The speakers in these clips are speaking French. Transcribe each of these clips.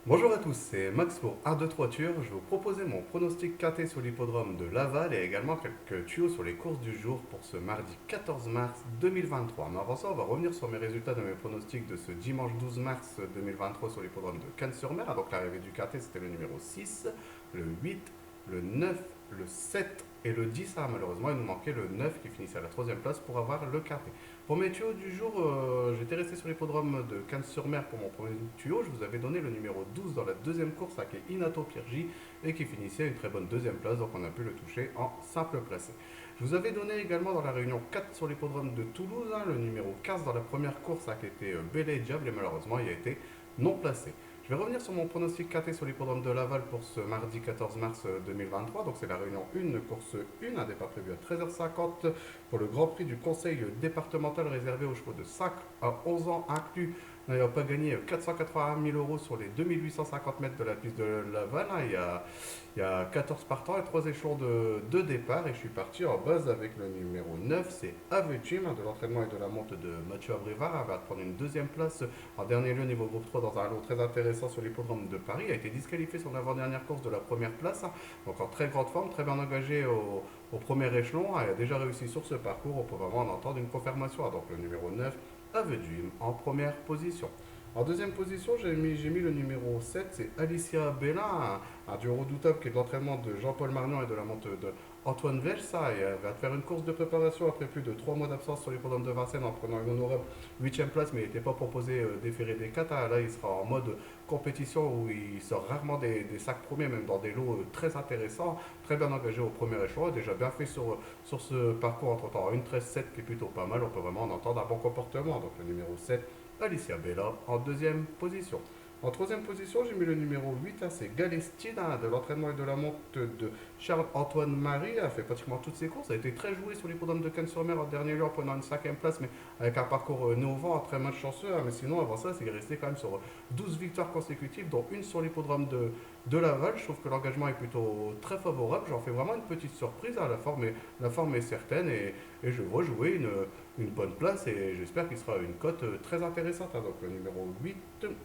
Bonjour à tous, c'est Max pour 1, 2, 3 Tours. Je vais vous proposer mon pronostic quinté sur l'hippodrome de Laval et également quelques tuyaux sur les courses du jour pour ce mardi 14 mars 2023. Mais avant ça, on va revenir sur mes résultats de mes pronostics de ce dimanche 12 mars 2023 sur l'hippodrome de Cannes-sur-Mer. Donc l'arrivée du quinté, c'était le numéro 6, le 8, le 9, le 7 et le 10. Ah, malheureusement, il nous manquait le 9 qui finissait à la troisième place pour avoir le quinté. Pour mes tuyaux du jour, j'étais resté sur l'hippodrome de Cannes-sur-Mer pour mon premier tuyau. Je vous avais donné le numéro 12 dans la deuxième course, qui est Inato Piergi, et qui finissait à une très bonne deuxième place, donc on a pu le toucher en simple placé. Je vous avais donné également dans la réunion 4 sur l'hippodrome de Toulouse, le numéro 15 dans la première course, qui était Bel et Diable, et malheureusement il a été non placé. Je vais revenir sur mon pronostic KT sur l'hippodrome de Laval pour ce mardi 14 mars 2023. Donc c'est la réunion 1, course 1, un départ prévu à 13h50 pour le Grand Prix du Conseil départemental réservé aux chevaux de 5 à 11 ans inclus, n'ayant pas gagné 481 000 euros sur les 2850 mètres de la piste de Laval. Il y a 14 partants et 3 échelons de départ, et je suis parti en base avec le numéro 9, c'est Avetim, de l'entraînement et de la monte de Mathieu Abrivard. Elle va prendre une deuxième place en dernier lieu niveau groupe 3 dans un lot très intéressant sur l'hippodrome de Paris. Il a été disqualifié sur l'avant-dernière course de la première place, donc en très grande forme, très bien engagé au premier échelon. Elle a déjà réussi sur ce parcours, on peut vraiment en entendre une confirmation. Donc le numéro 9, Avedim, en première position. En deuxième position, j'ai mis le numéro 7, c'est Alicia Bella, un duo redoutable qui est de l'entraînement de Jean-Paul Marnion et de la monte de Antoine Versailles. Elle va faire une course de préparation après plus de 3 mois d'absence sur l'hippodrome de Vincennes en prenant une honorable 8 place, mais il n'était pas proposé déférer des 4. Là, il sera en mode compétition où il sort rarement des sacs premiers, même dans des lots très intéressants, très bien engagé au premier échelon, déjà bien fait sur ce parcours entre temps. Une 13-7 qui est plutôt pas mal, on peut vraiment en entendre un bon comportement. Donc le numéro 7, Alicia Bella, en deuxième position. En troisième position, j'ai mis le numéro 8, c'est Galestine, de l'entraînement et de la monte de Charles-Antoine Marie. Elle a fait pratiquement toutes ses courses. Elle a été très jouée sur l'hippodrome de Cannes-sur-Mer en dernier lieu en prenant une cinquième place, mais avec un parcours innovant, très malchanceux. Mais sinon, avant ça, c'est resté quand même sur 12 victoires consécutives, dont une sur l'hippodrome de Laval. Je trouve que l'engagement est plutôt très favorable. J'en fais vraiment une petite surprise. La forme est certaine, et je vois jouer une bonne place, et j'espère qu'il sera une cote très intéressante. Donc le numéro 8,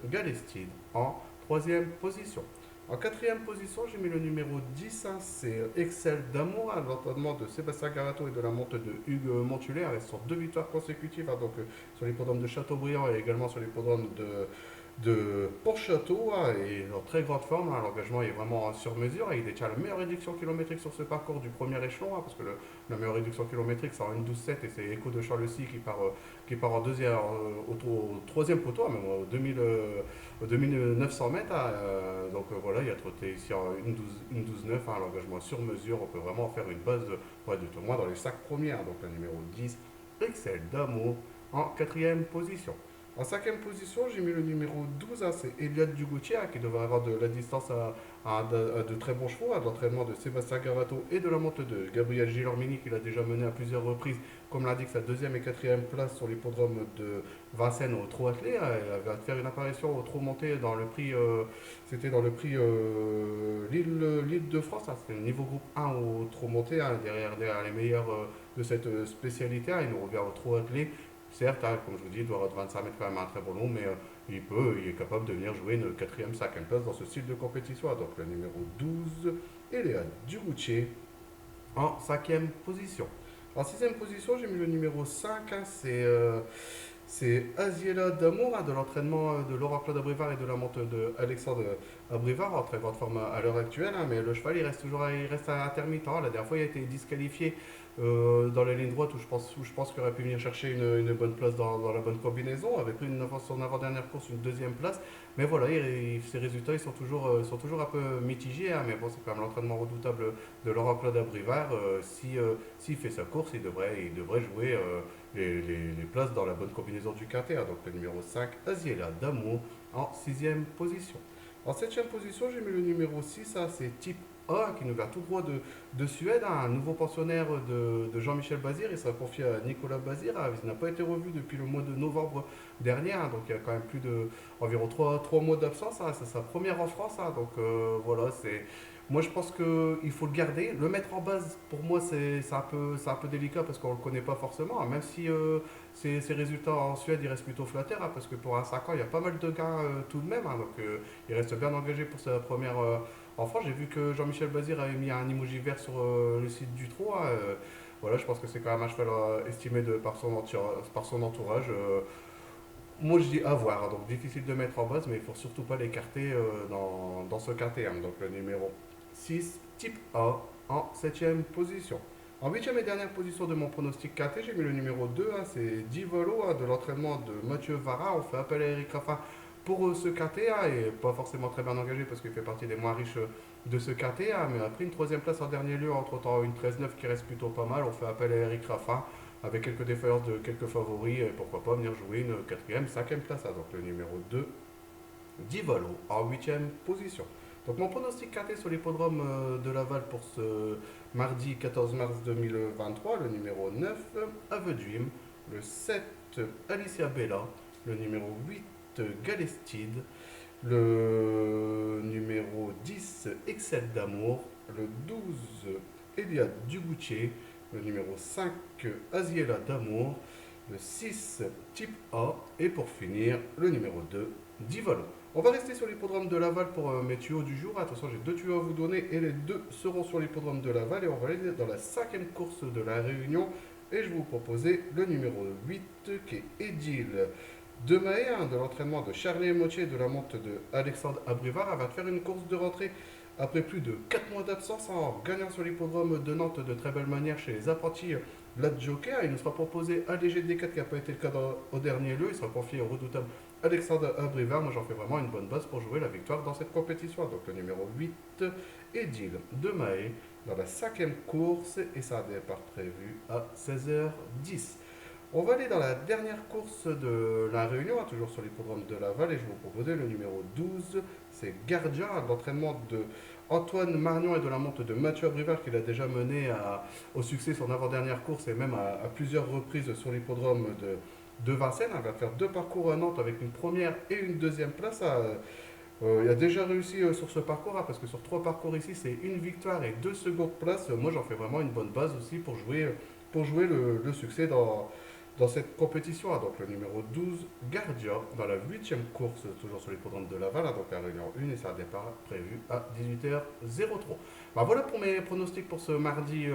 Galestine, en troisième position. En quatrième position, j'ai mis le numéro 10, c'est Excel d'amour, l'entraînement de Sébastien Garato et de la monte de Hugues Montulé. Elle reste sur 2 victoires consécutives, donc sur l'hippodrome de Châteaubriand et également sur l'hippodrome de Port-Château, et en très grande forme. L'engagement est vraiment sur mesure, et il détient la meilleure réduction kilométrique sur ce parcours du premier échelon, parce que la meilleure réduction kilométrique c'est en 1,12,7, et c'est Echo de Charles-Cy qui part en deuxième, au troisième poteau, même au 2900 mètres. Donc voilà, il a trotté ici en 1,12,9. L'engagement est sur mesure, on peut vraiment faire une base de moins dans les 5 premiers. Donc le numéro 10, Excel d'amour, en quatrième position. En cinquième position, j'ai mis le numéro 12, c'est Eliade Dugoutier, qui devrait avoir de la distance à de très bons chevaux, à l'entraînement de Sébastien Garato et de la montée de Gabriel Gilormini, qu'il a déjà mené à plusieurs reprises, comme l'indique sa deuxième et quatrième place sur l'hippodrome de Vincennes au trot attelé. Elle va faire une apparition au trot monté dans le prix, c'était dans le prix l'île de France, c'était le niveau groupe 1 au trot monté, derrière les meilleurs de cette spécialité. Il nous revient au trot attelé. Certes, comme je vous dis, il doit avoir 25 mètres quand même un très bon long, mais il est capable de venir jouer une quatrième, cinquième place dans ce style de compétition. Donc le numéro 12, Eléa Duroutier, en cinquième position. En sixième position, j'ai mis le numéro 5, c'est Aziela Damour, de l'entraînement de Laurent Claude Abrivard et de la monte de Alexandre Abrivard, en très grande forme à l'heure actuelle. Mais le cheval, il reste intermittent. La dernière fois, il a été disqualifié dans la ligne droite, où je pense qu'il aurait pu venir chercher une bonne place dans la bonne combinaison, avec pris son avant-dernière course, une deuxième place. Mais voilà, ses résultats, ils sont toujours un peu mitigés. Mais bon, c'est quand même l'entraînement redoutable de Laurent Claude Abrivard. S'il fait sa course, il devrait jouer les places dans la bonne combinaison du quintet. Donc le numéro 5, Aziela Damour, en sixième position. En septième position, j'ai mis le numéro 6, c'est Type A, qui nous vient tout droit de Suède, un nouveau pensionnaire de Jean-Michel Bazir. Il sera confié à Nicolas Bazir. Il n'a pas été revu depuis le mois de novembre dernier, donc il y a quand même plus de environ 3 mois d'absence. C'est sa première en France. Donc voilà, Moi, je pense qu'il faut le garder. Le mettre en base, pour moi, c'est un peu délicat parce qu'on ne le connaît pas forcément. Même si ses résultats en Suède, ils restent plutôt flatteurs. Parce que pour un 5 ans, il y a pas mal de gars tout de même. Donc, il reste bien engagé pour sa première en France. J'ai vu que Jean-Michel Bazir avait mis un emoji vert sur le site du trot. Voilà, je pense que c'est quand même un cheval estimé par son entourage. Moi, je dis à voir, donc difficile de mettre en base, mais il faut surtout pas l'écarter dans ce KTM. Donc le numéro 6 type A, en septième position. En huitième et dernière position de mon pronostic KT, j'ai mis le numéro 2, c'est Divolo de l'entraînement de Mathieu Vara. On fait appel à Eric Raffin pour ce KT, et pas forcément très bien engagé parce qu'il fait partie des moins riches de ce KT, mais a pris une troisième place en dernier lieu, entre-temps une 13-9 qui reste plutôt pas mal. On fait appel à Eric Raffin avec quelques défaillances de quelques favoris, et pourquoi pas venir jouer une quatrième, cinquième place. Donc le numéro 2, Divalo, en huitième position. Donc mon pronostic KT sur l'hippodrome de Laval pour ce mardi 14 mars 2023, le numéro 9, Ave Dream, le 7, Alicia Bella, le numéro 8, Galestide, le numéro 10, Excel d'amour, le 12, Eliade Dugoutier, le numéro 5, Aziela d'amour, le 6, type A, et pour finir, le numéro 2, Divalo. On va rester sur l'hippodrome de Laval pour mes tuyaux du jour. Attention, j'ai deux tuyaux à vous donner et les deux seront sur l'hippodrome de Laval, et on va aller dans la cinquième course de la Réunion, et je vais vous proposer le numéro 8 qui est Edil de Mahé, de l'entraînement de Charlie Motier et de la monte de Alexandre Abrivard. Elle va faire une course de rentrée après plus de 4 mois d'absence en gagnant sur l'hippodrome de Nantes de très belle manière chez les apprentis Lad Joker. Il nous sera proposé un léger D4 qui n'a pas été le cas au dernier lieu. Il sera confié au redoutable Alexandre Abrivard. Moi, j'en fais vraiment une bonne base pour jouer la victoire dans cette compétition. Donc le numéro 8, Edil de Mahé, dans la cinquième course, et ça a un départ prévu à 16h10. On va aller dans la dernière course de la Réunion, toujours sur l'hippodrome de Laval, et je vais vous proposer le numéro 12, c'est Gardien, l'entraînement de Antoine Marignon et de la monte de Mathieu Abrivard, qu'il a déjà mené au succès son avant-dernière course, et même à plusieurs reprises sur l'hippodrome de Vincennes. Elle va faire deux parcours à Nantes avec une première et une deuxième place. Il a déjà réussi sur ce parcours, parce que sur trois parcours ici, c'est une victoire et deux secondes places. Moi, j'en fais vraiment une bonne base aussi pour jouer le succès dans cette compétition. Donc le numéro 12, Gardia, dans la huitième course, toujours sur l'hippodrome de Laval, donc la réunion 1, et ça départ prévu à 18h03. Voilà pour mes pronostics pour ce mardi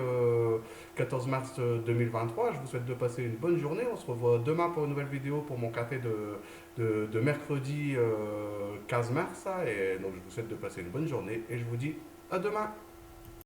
14 mars 2023. Je vous souhaite de passer une bonne journée. On se revoit demain pour une nouvelle vidéo pour mon café de mercredi 15 mars. Et donc je vous souhaite de passer une bonne journée et je vous dis à demain.